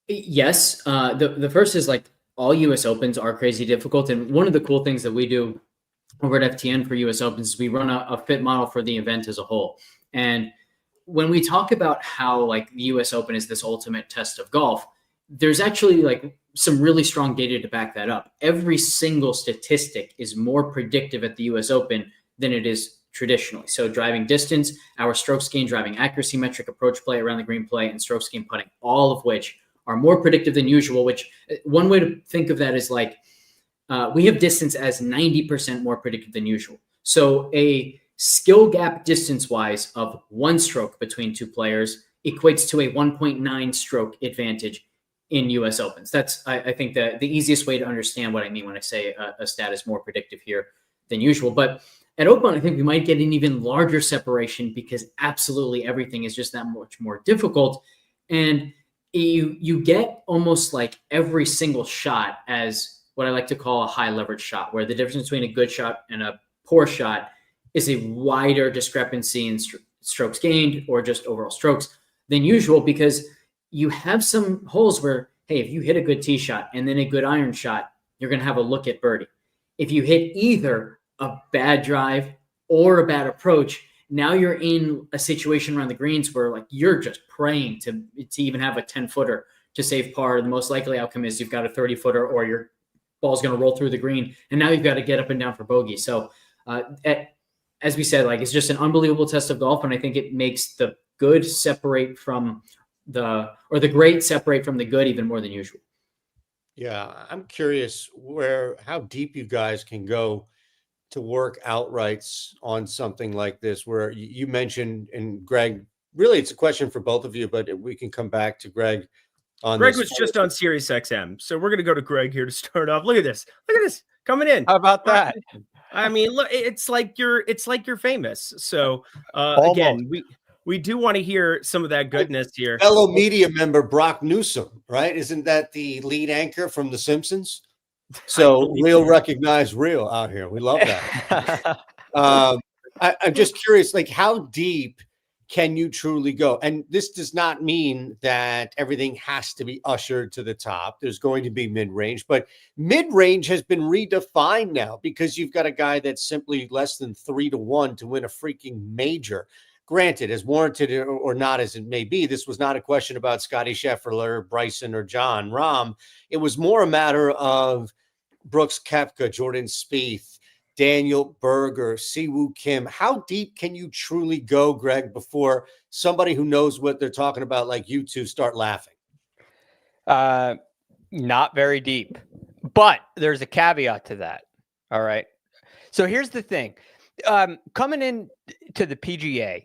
Yes. The first is like all US Opens are crazy difficult. And one of the cool things that we do over at FTN for US Opens is we run a fit model for the event as a whole. And when we talk about how like the US Open is this ultimate test of golf, there's actually like some really strong data to back that up. Every single statistic is more predictive at the US Open than it is traditionally. So driving distance, our strokes gain, driving accuracy metric, approach play, around the green play, and strokes gain putting, all of which are more predictive than usual, which one way to think of that is like we have distance as 90% more predictive than usual. So a skill gap distance-wise of 1 stroke between 2 players equates to a 1.9 stroke advantage in US Opens. That's, I think, the easiest way to understand what I mean when I say a stat is more predictive here than usual. But at Oakmont, I think we might get an even larger separation because absolutely everything is just that much more difficult. And you get almost like every single shot as what I like to call a high leverage shot, where the difference between a good shot and a poor shot is a wider discrepancy in strokes gained or just overall strokes than usual, because you have some holes where, hey, if you hit a good tee shot and then a good iron shot, you're going to have a look at birdie. If you hit either a bad drive or a bad approach, now you're in a situation around the greens where like you're just praying to even have a 10-footer to save par. The most likely outcome is you've got a 30-footer or your ball's going to roll through the green, and now you've got to get up and down for bogey. So as we said, like, it's just an unbelievable test of golf, and I think it makes the good separate from the great separate from the good even more than usual. Yeah, I'm curious how deep you guys can go to work outrights on something like this, where you mentioned, and Greg, really it's a question for both of you, but we can come back to Greg on Greg this. was just on Sirius XM. So we're going to go to Greg here to start off. Look at this coming in. How about that? I mean, look, it's like you're famous. So again, we do want to hear some of that goodness here. Fellow media member Brock Newsom, right? Isn't that the lead anchor from The Simpsons? So real recognize real out here. We love that. I'm just curious, like, how deep can you truly go? And this does not mean that everything has to be ushered to the top. There's going to be mid-range, but mid-range has been redefined now because you've got a guy that's simply less than 3-1 to win a freaking major. Granted, as warranted or not as it may be, this was not a question about Scotty Scheffler, Bryson, or John Rahm. It was more a matter of Brooks Koepka, Jordan Spieth, Daniel Berger, Siwoo Kim. How deep can you truly go, Greg, before somebody who knows what they're talking about, like you two, start laughing? Not very deep, but there's a caveat to that. All right. So here's the thing. Coming in to the PGA,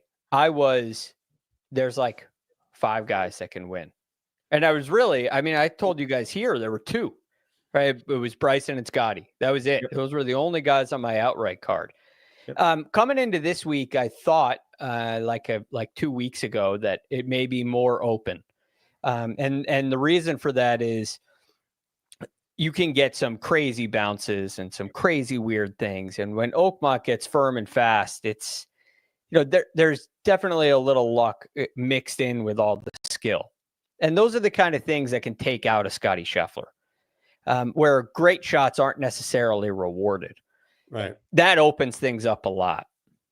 there's like 5 guys that can win. And I told you guys here, there were 2. Right, it was Bryson and Scotty. That was it. Yep. Those were the only guys on my outright card. Yep. Coming into this week, I thought like 2 weeks ago that it may be more open, and the reason for that is you can get some crazy bounces and some crazy weird things. And when Oakmont gets firm and fast, it's there's definitely a little luck mixed in with all the skill, and those are the kind of things that can take out a Scotty Scheffler. Where great shots aren't necessarily rewarded. Right. That opens things up a lot.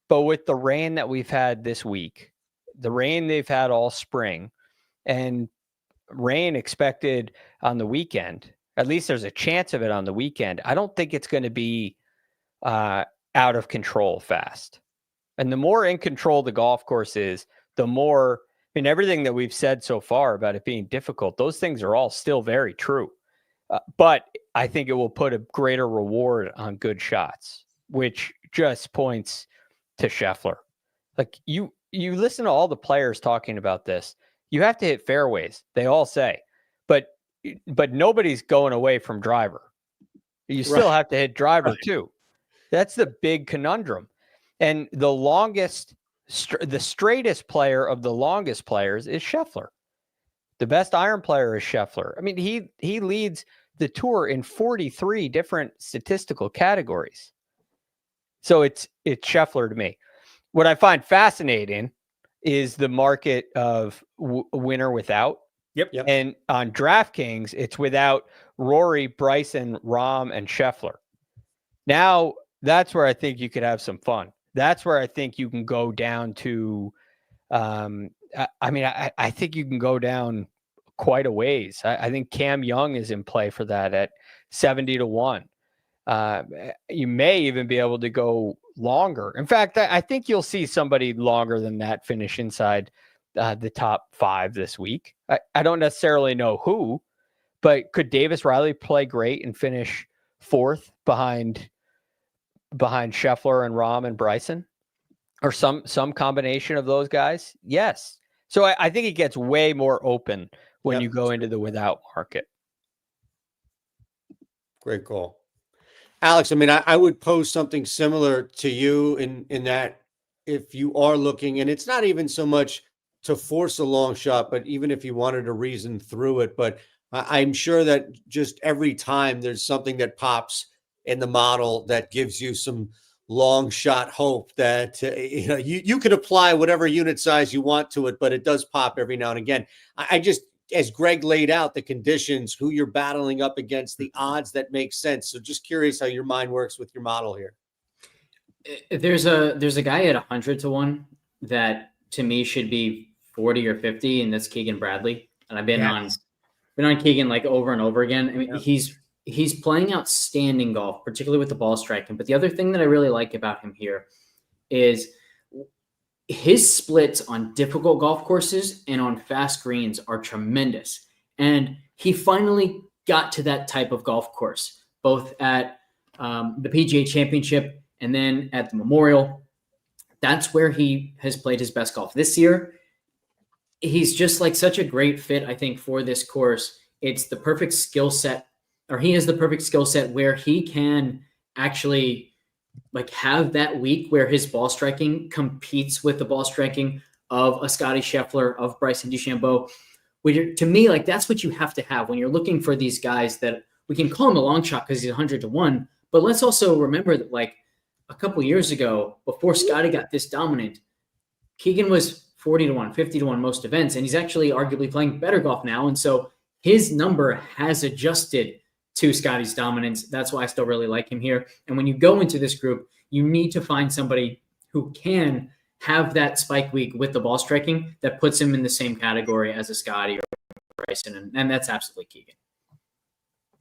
But with the rain that we've had this week, the rain they've had all spring, and rain expected on the weekend, at least there's a chance of it on the weekend, I don't think it's going to be out of control fast. And the more in control the golf course is, the more, everything that we've said so far about it being difficult, those things are all still very true. But I think it will put a greater reward on good shots, which just points to Scheffler. Like you listen to all the players talking about this. You have to hit fairways, they all say, but nobody's going away from driver. You still have to hit driver too. That's the big conundrum. And the straightest player of the longest players is Scheffler. The best iron player is Scheffler. He leads the tour in 43 different statistical categories. So it's Scheffler to me. What I find fascinating is the market of winner without. Yep. And on DraftKings, it's without Rory, Bryson, Rahm, and Scheffler. Now, that's where I think you could have some fun. That's where I think you can go down to, I think you can go down quite a ways. I think Cam Young is in play for that at 70-1. You may even be able to go longer. In fact, I think you'll see somebody longer than that finish inside the top 5 this week. I don't necessarily know who, but could Davis Riley play great and finish 4th behind Scheffler and Rahm and Bryson, or some combination of those guys? Yes. So I think it gets way more open when you go into the without market. Great call. Alex, I mean, I would pose something similar to you in that if you are looking, and it's not even so much to force a long shot, but even if you wanted to reason through it, but I'm sure that just every time there's something that pops in the model that gives you some long shot hope that you could apply whatever unit size you want to it, but it does pop every now and again. I just, as Greg laid out the conditions, who you're battling up against, the odds that make sense. So just curious how your mind works with your model here. There's a guy at 100-1 that to me should be 40 or 50, and that's Keegan Bradley. And I've been on Keegan like over and over again. I mean, he's playing outstanding golf, particularly with the ball striking. But the other thing that I really like about him here is his splits on difficult golf courses and on fast greens are tremendous. And he finally got to that type of golf course, both at the PGA Championship and then at the Memorial. That's where he has played his best golf this year. He's just like such a great fit, I think, for this course. It's the perfect skill set, or he has the perfect skill set where he can actually like have that week where his ball striking competes with the ball striking of a Scotty Scheffler, of Bryson DeChambeau. To me, like that's what you have to have when you're looking for these guys that we can call him a long shot because he's 100-1. But let's also remember that like a couple years ago, before Scotty got this dominant, Keegan was 40-1, 50-1 most events, and he's actually arguably playing better golf now. And so his number has adjusted to Scotty's dominance. That's why I still really like him here. And when you go into this group, you need to find somebody who can have that spike week with the ball striking that puts him in the same category as a Scotty or Bryson. And that's absolutely Keegan.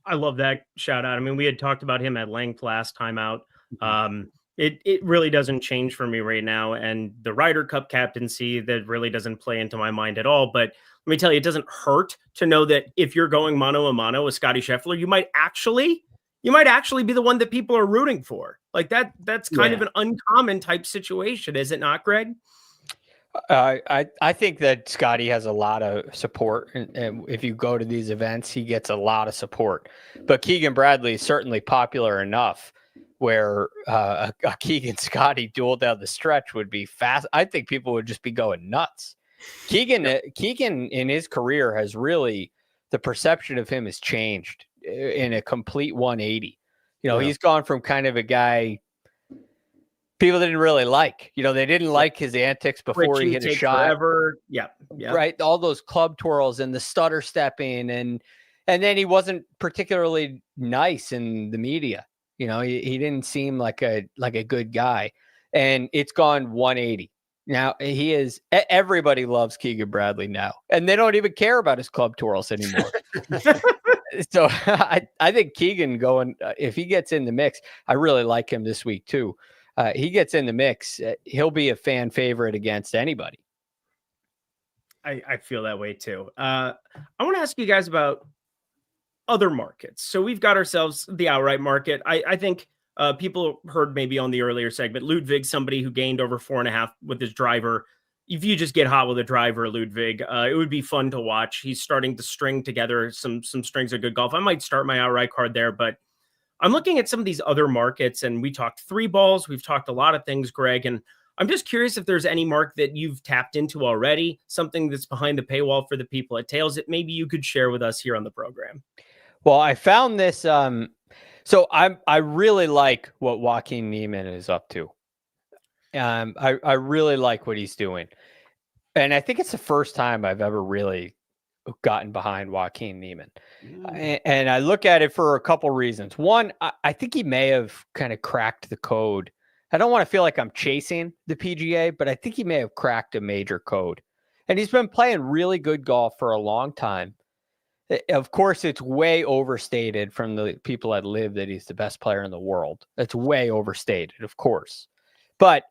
I love that shout out. I mean, we had talked about him at length last time out. It really doesn't change for me right now. And the Ryder Cup captaincy, that really doesn't play into my mind at all. But let me tell you, it doesn't hurt to know that if you're going mano a mano with Scotty Scheffler, you might actually be the one that people are rooting for. Like that's kind of an uncommon type situation, is it not, Greg? I think that Scotty has a lot of support, and if you go to these events, he gets a lot of support. But Keegan Bradley is certainly popular enough where a Keegan Scotty duel down the stretch would be fast. I think people would just be going nuts. Keegan in his career has really, the perception of him has changed in a complete 180. He's gone from kind of a guy people didn't really like. They didn't like his antics before he hit a shot. Forever. Yeah. Right. All those club twirls and the stutter stepping, and then he wasn't particularly nice in the media. He didn't seem like a good guy, and it's gone 180. Now he is. Everybody loves Keegan Bradley now, and they don't even care about his club twirls anymore. So I think Keegan going, if he gets in the mix, I really like him this week too. He gets in the mix, he'll be a fan favorite against anybody. I feel that way too. I want to ask you guys about other markets. So we've got ourselves the outright market. I think people heard maybe on the earlier segment, Ludwig, somebody who gained over 4.5 with his driver. If you just get hot with a driver, Ludwig, it would be fun to watch. He's starting to string together some strings of good golf. I might start my outright card there, but I'm looking at some of these other markets, and we talked 3 balls. We've talked a lot of things, Greg, and I'm just curious if there's any mark that you've tapped into already, something that's behind the paywall for the people at Tails that maybe you could share with us here on the program. Well, I found this. So I really like what Joaquin Niemann is up to. I really like what he's doing. And I think it's the first time I've ever really gotten behind Joaquin Niemann. And I look at it for a couple reasons. One, I think he may have kind of cracked the code. I don't want to feel like I'm chasing the PGA, but I think he may have cracked a major code. And he's been playing really good golf for a long time. Of course, it's way overstated from the people that live that he's the best player in the world. It's way overstated, of course. But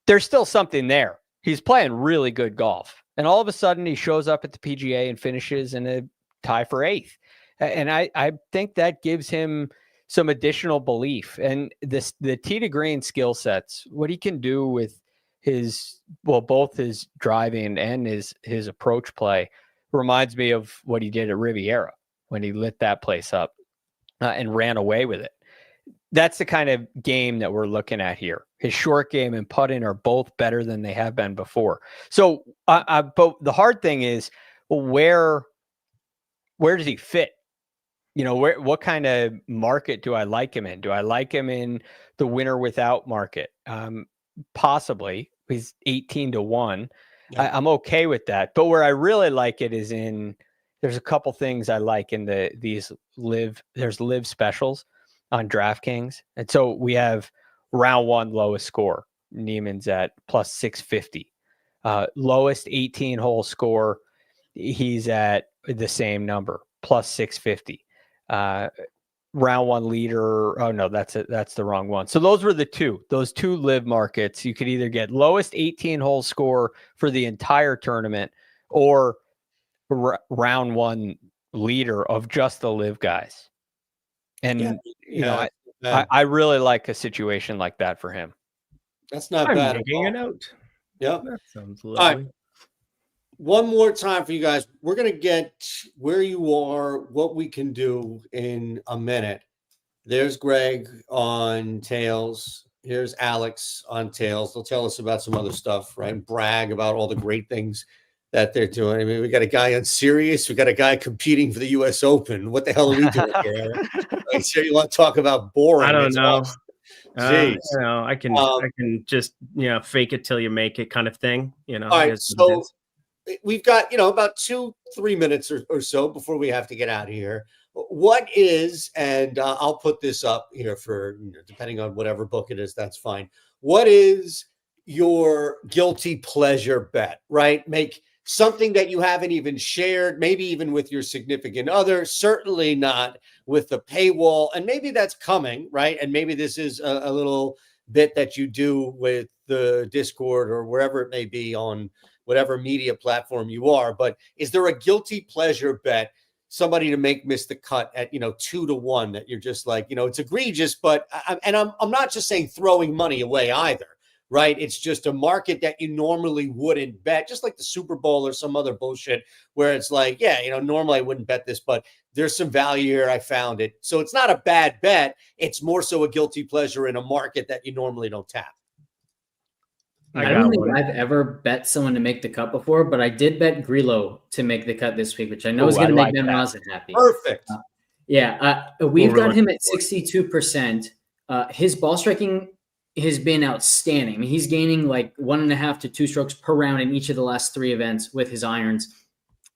there's still something there. He's playing really good golf. And all of a sudden, he shows up at the PGA and finishes in a tie for 8th. And I think that gives him some additional belief. And the tee to green skill sets, what he can do with both his driving and his approach play reminds me of what he did at Riviera when he lit that place up and ran away with it. That's the kind of game that we're looking at here. His short game and putting are both better than they have been before. So, but the hard thing is, well, where does he fit? What kind of market do I like him in? Do I like him in the winner without market? Possibly. He's 18-1. Yeah. I'm okay with that. But where I really like it is there's a couple things I like in there's live specials on DraftKings. And so we have round 1 lowest score. Niemann's at plus 650. Lowest 18-hole score, he's at the same number, plus 650. Round 1 leader. Oh no, that's the wrong one. So those were those two live markets. You could either get lowest 18-hole score for the entire tournament or round 1 leader of just the live guys. And I really like a situation like that for him. That's not bad. Making it out. Yep. That sounds lovely. All right. One more time for you guys. We're going to get where you are, what we can do in a minute. There's Greg on Tails. Here's Alex on Tails. They'll tell us about some other stuff, right? Brag about all the great things that they're doing. I mean, we got a guy on Sirius. We got a guy competing for the U.S. Open. What the hell are we doing here? Right, so you want to talk about boring? I don't know. Awesome. Jeez. I can just fake it till you make it kind of thing. All right, so we've got about 2-3 minutes or so before we have to get out of here. What is, and I'll put this up here for depending on whatever book it is, that's fine. What is your guilty pleasure bet? Right, make something that you haven't even shared, maybe even with your significant other, certainly not with the paywall. And maybe that's coming, right? And maybe this is a little bit that you do with the Discord or wherever it may be on whatever media platform you are. But is there a guilty pleasure bet, somebody to miss the cut at 2-1 that you're just like, it's egregious, but I'm not just saying throwing money away either. Right. It's just a market that you normally wouldn't bet, just like the Super Bowl or some other bullshit where it's like, normally I wouldn't bet this, but there's some value here. I found it. So it's not a bad bet. It's more so a guilty pleasure in a market that you normally don't tap. I don't think I've ever bet someone to make the cut before, but I did bet Grillo to make the cut this week, which I know is going to make Ben Rosen happy. Perfect. We've got him at 62%. His ball striking has been outstanding. I mean, he's gaining like 1.5 to 2 strokes per round in each of the last 3 events with his irons.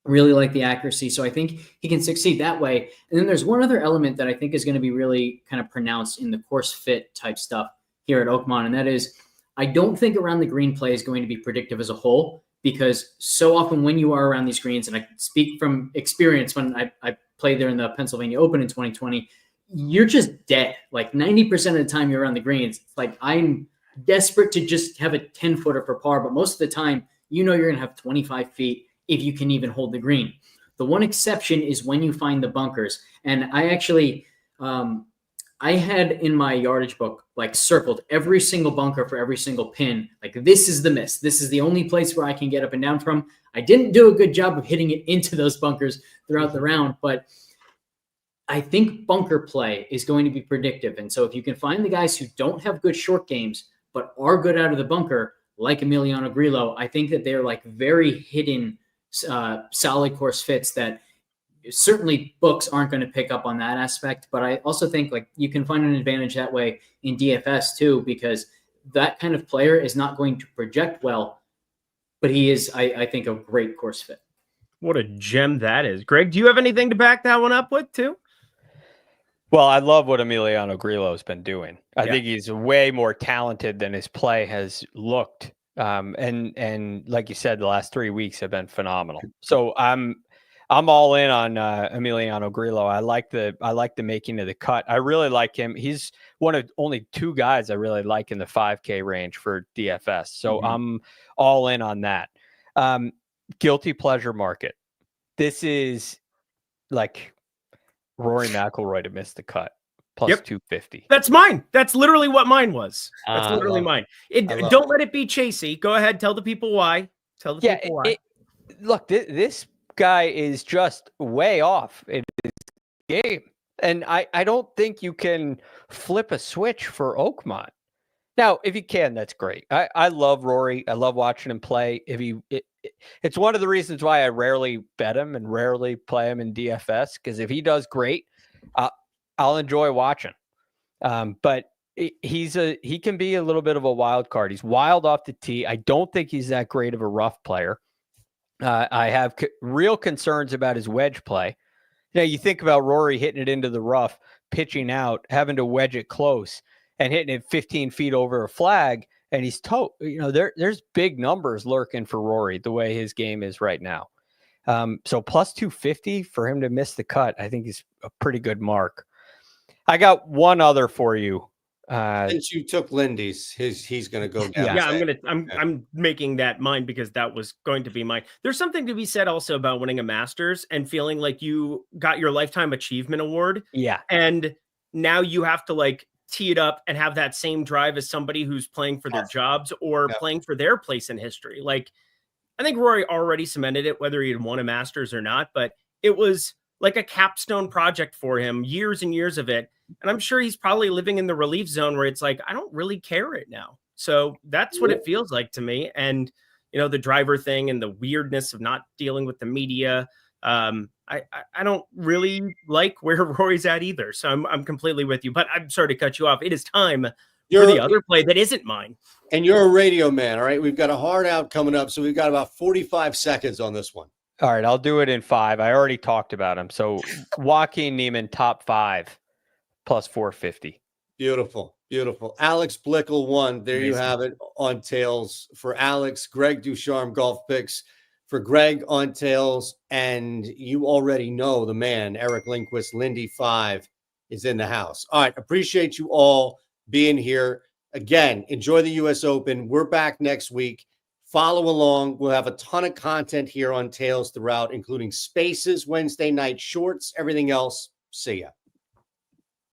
Really like the accuracy. So I think he can succeed that way. And then there's one other element that I think is going to be really kind of pronounced in the course fit type stuff here at Oakmont. And that is, I don't think around the green play is going to be predictive as a whole, because so often when you are around these greens, and I speak from experience when I played there in the Pennsylvania Open in 2020, you're just dead. Like 90% of the time you're on the greens. It's like I'm desperate to just have a 10-footer for par, but most of the time, you're going to have 25 feet if you can even hold the green. The one exception is when you find the bunkers. And I actually, I had in my yardage book, like circled every single bunker for every single pin. Like this is the miss. This is the only place where I can get up and down from. I didn't do a good job of hitting it into those bunkers throughout the round, but I think bunker play is going to be predictive. And so if you can find the guys who don't have good short games, but are good out of the bunker, like Emiliano Grillo, I think that they're like very hidden, solid course fits that certainly books aren't going to pick up on that aspect. But I also think like you can find an advantage that way in DFS too, because that kind of player is not going to project well but he is, I think, a great course fit. What a gem that is. Greg, do you have anything to back that one up with too? Well, I love what Emiliano Grillo has been doing. I Yeah. think he's way more talented than his play has looked. And like you said, the last 3 weeks have been phenomenal. So I'm all in on Emiliano Grillo. I like the making of the cut. I really like him. He's one of only 2 guys I really like in the 5K range for DFS. So I'm all in on that. Guilty pleasure market. This is like Rory McIlroy to miss the cut plus 250. That's mine. That's literally what mine was. That's literally mine. Don't let it be chasey. Go ahead. Tell the people why. Tell the people why. Look, this guy is just way off in his game. And I don't think you can flip a switch for Oakmont. Now, if you can, that's great. I love Rory. I love watching him play. It's one of the reasons why I rarely bet him and rarely play him in DFS, because if he does great, I'll enjoy watching. But he can be a little bit of a wild card. He's wild off the tee. I don't think he's that great of a rough player. I have real concerns about his wedge play. Now, you think about Rory hitting it into the rough, pitching out, having to wedge it close, and hitting it 15 feet over a flag, and he's there's big numbers lurking for Rory the way his game is right now. So plus 250 for him to miss the cut, I think is a pretty good mark. I got one other for you. Since you took Lindy's, he's going to go down. Yeah, I'm making that mine because that was going to be mine. There's something to be said also about winning a Masters and feeling like you got your lifetime achievement award. Yeah, and now you have to like tee it up and have that same drive as somebody who's playing for their jobs or playing for their place in history. Like, I think Rory already cemented it, whether he had won a Masters or not, but it was like a capstone project for him, years and years of it. And I'm sure he's probably living in the relief zone where it's like, I don't really care right now. So that's what it feels like to me. And, the driver thing and the weirdness of not dealing with the media. I don't really like where Rory's at either. So I'm completely with you, but I'm sorry to cut you off. It is time for the other play that isn't mine. And you're a radio man. All right. We've got a hard out coming up. So we've got about 45 seconds on this one. All right. I'll do it in 5. I already talked about him. So Joaquin Niemann, top 5 plus 450. Beautiful. Alex Blickel won. There you have it on tails for Alex. Greg Ducharme golf picks for Greg on tails. And you already know the man, Eric Lindquist, Lindy 5 is in the house. All right. Appreciate you all being here. Again, enjoy the U.S. Open. We're back next week. Follow along. We'll have a ton of content here on Tails throughout, including spaces, Wednesday night shorts, everything else. See ya.